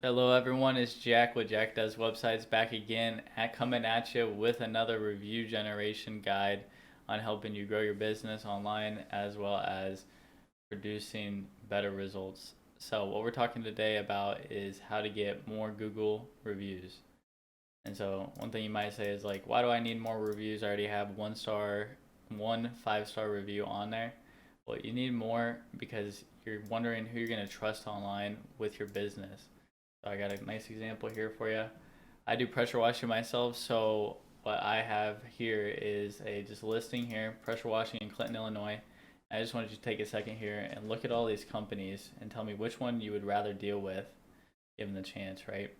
Hello, everyone. It's Jack with Jack Does Websites back again, coming at you with another review generation guide on helping you grow your business online as well as producing better results. So, what we're talking today about is how to get more Google reviews. And so, one thing you might say is like, why do I need more reviews? I already have one 5-star review on there. Well, you need more because you're wondering who you're going to trust online with your business. So I got a nice example here for you. I do pressure washing myself, so what I have here is a just listing here, pressure washing in Clinton, Illinois. I just wanted you to take a second here and look at all these companies and tell me which one you would rather deal with given the chance, right?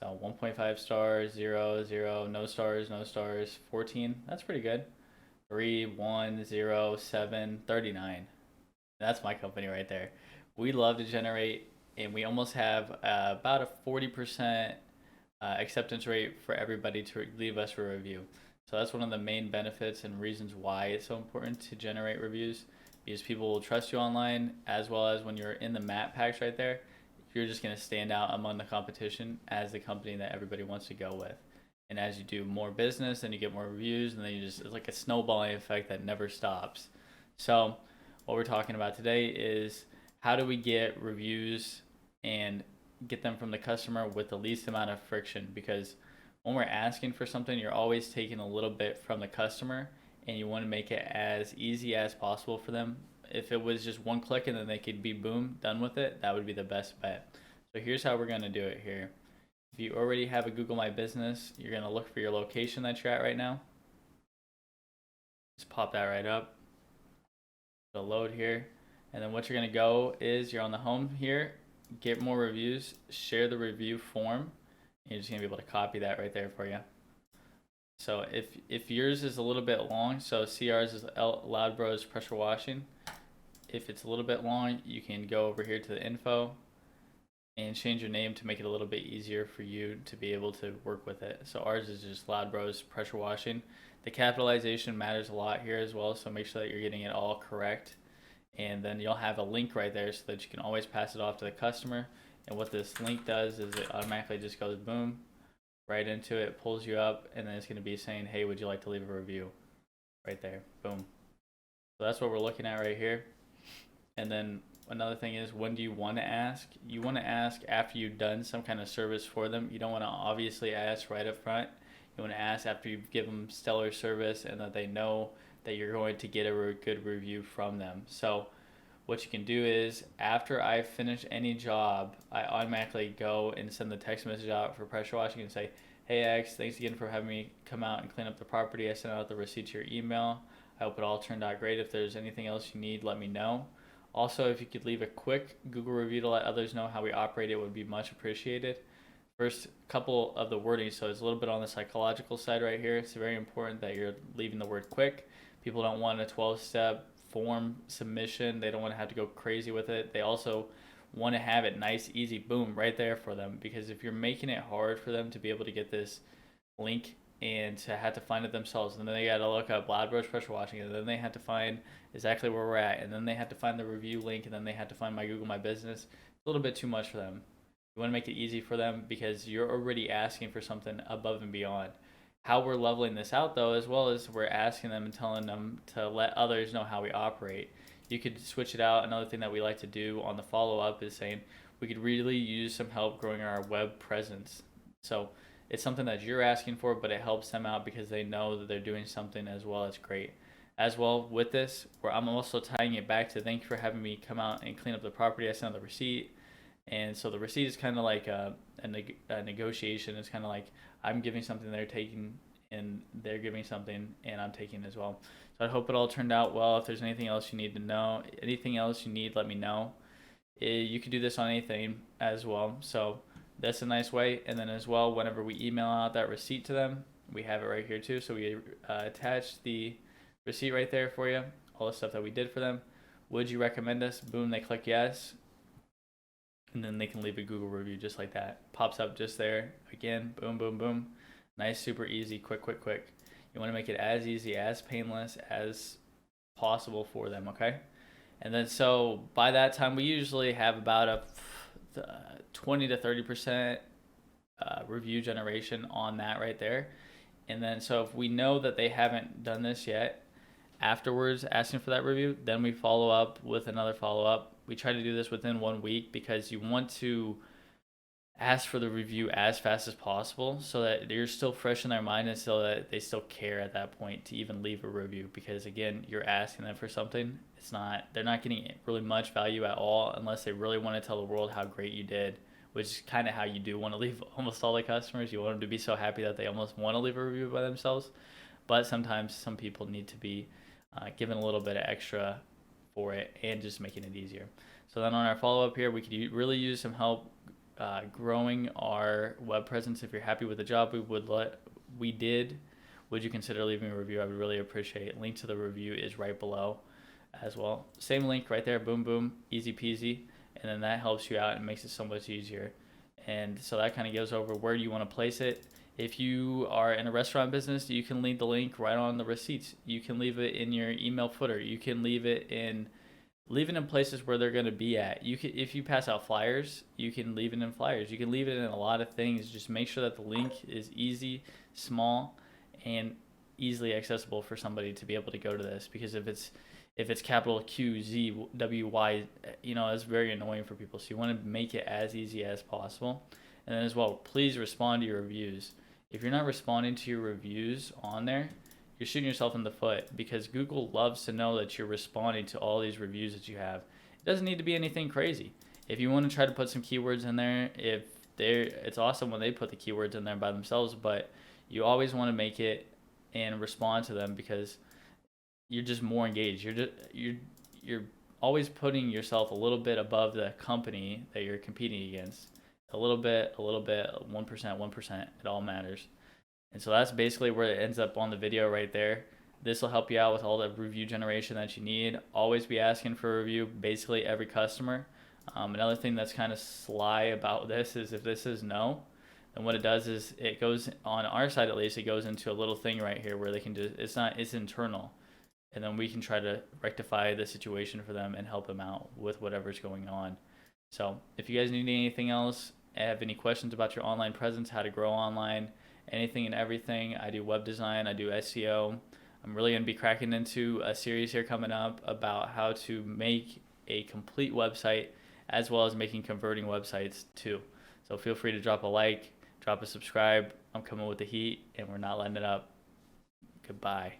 So 1.5 stars, 0, 0, no stars, no stars, 14. That's pretty good. 3, 1, 0, 7, 39. That's my company right there. We love to generate, and we almost have about a 40% acceptance rate for everybody to leave us a review. So that's one of the main benefits and reasons why it's so important to generate reviews, because people will trust you online, as well as when you're in the map packs right there, you're just going to stand out among the competition as the company that everybody wants to go with. And as you do more business, then you get more reviews, and then it's like a snowballing effect that never stops. So what we're talking about today is how do we get reviews and get them from the customer with the least amount of friction, because when we're asking for something, you're always taking a little bit from the customer and you want to make it as easy as possible for them. If it was just one click and then they could be boom done with it, that would be the best bet. So here's how we're going to do it here. If you already have a Google My Business, you're going to look for your location that you're at right now. Just pop that right up. It'll load here. And then what you're going to go is you're on the home here, get more reviews, share the review form. You're just going to be able to copy that right there for you. So if yours is a little bit long, so CR's is Loud Bros Pressure Washing. If it's a little bit long, you can go over here to the info and change your name to make it a little bit easier for you to be able to work with it. So ours is just Loud Bros Pressure Washing. The capitalization matters a lot here as well, so make sure that you're getting it all correct. And then you'll have a link right there so that you can always pass it off to the customer. And what this link does is it automatically just goes boom right into it, pulls you up, and then it's going to be saying, hey, would you like to leave a review? Right there, boom. So that's what we're looking at right here. And then another thing is, when do you want to ask? You want to ask after you've done some kind of service for them. You don't want to obviously ask right up front. You want to ask after you give them stellar service and that they know that you're going to get a good review from them. So what you can do is, after I finish any job, I automatically go and send the text message out for pressure washing and say, hey X, thanks again for having me come out and clean up the property. I sent out the receipt to your email. I hope it all turned out great. If there's anything else you need, let me know. Also, if you could leave a quick Google review to let others know how we operate, it would be much appreciated. First couple of the wording, so it's a little bit on the psychological side right here. It's very important that you're leaving the word quick. People don't want a 12-step form submission. They don't want to have to go crazy with it. They also want to have it nice, easy, boom, right there for them. Because if you're making it hard for them to be able to get this link and to have to find it themselves, and then they got to look up Loud Bros Pressure Washing, and then they have to find exactly where we're at, and then they have to find the review link, and then they have to find my Google My Business. It's a little bit too much for them. You want to make it easy for them because you're already asking for something above and beyond. How we're leveling this out, though, as well as we're asking them and telling them to let others know how we operate. You could switch it out. Another thing that we like to do on the follow-up is saying we could really use some help growing our web presence. So it's something that you're asking for, but it helps them out because they know that they're doing something as well. It's great. As well with this, where I'm also tying it back to thank you for having me come out and clean up the property. I sent the receipt. And so the receipt is kind of like a negotiation. It's kind of like I'm giving something, they're taking, and they're giving something, and I'm taking as well. So I hope it all turned out well. If there's anything else you need to know, anything else you need, let me know. You can do this on anything as well. So that's a nice way. And then as well, whenever we email out that receipt to them, we have it right here too. So we attach the receipt right there for you, all the stuff that we did for them. Would you recommend us? Boom, they click yes, and then they can leave a Google review just like that. Pops up just there. Again, boom, boom, boom. Nice, super easy, quick, quick, quick. You want to make it as easy, as painless as possible for them, okay? And then so by that time, we usually have about a 20 to 30% review generation on that right there. And then so if we know that they haven't done this yet, afterwards asking for that review, then we follow up with another follow up. We try to do this within 1 week because you want to ask for the review as fast as possible so that you're still fresh in their mind and so that they still care at that point to even leave a review, because again, you're asking them for something. They're not getting really much value at all unless they really want to tell the world how great you did, which is kind of how you do want to leave almost all the customers. You want them to be so happy that they almost want to leave a review by themselves. But sometimes some people need to be given a little bit of extra for it and just making it easier. So then on our follow-up here, we could really use some help growing our web presence. If you're happy with the job we did, would you consider leaving a review? I would really appreciate it. Link to the review is right below as well. Same link right there, boom, boom, easy peasy. And then that helps you out and makes it so much easier. And so that kind of goes over where you want to place it. If you are in a restaurant business, you can leave the link right on the receipts. You can leave it in your email footer. You can leave it in places where they're going to be at. You can, if you pass out flyers, you can leave it in flyers. You can leave it in a lot of things. Just make sure that the link is easy, small, and easily accessible for somebody to be able to go to this. Because if it's capital Q Z W Y, it's very annoying for people. So you want to make it as easy as possible. And then as well, please respond to your reviews. If you're not responding to your reviews on there, you're shooting yourself in the foot, because Google loves to know that you're responding to all these reviews that you have. It doesn't need to be anything crazy. If you want to try to put some keywords in there, it's awesome when they put the keywords in there by themselves, but you always want to make it and respond to them, because you're just more engaged. You're always putting yourself a little bit above the company that you're competing against. A little bit, 1%, it all matters. And so that's basically where it ends up on the video right there. This will help you out with all the review generation that you need. Always be asking for a review, basically every customer. Another thing that's kind of sly about this is if this is no, then what it does is it goes, on our side at least, it goes into a little thing right here where they can do, it's internal. And then we can try to rectify the situation for them and help them out with whatever's going on. So if you guys need anything else, have any questions about your online presence, how to grow online, anything and everything, I do web design, I do SEO. I'm really going to be cracking into a series here coming up about how to make a complete website, as well as making converting websites too. So feel free to drop a like, drop a subscribe. I'm coming with the heat and we're not letting it up. Goodbye.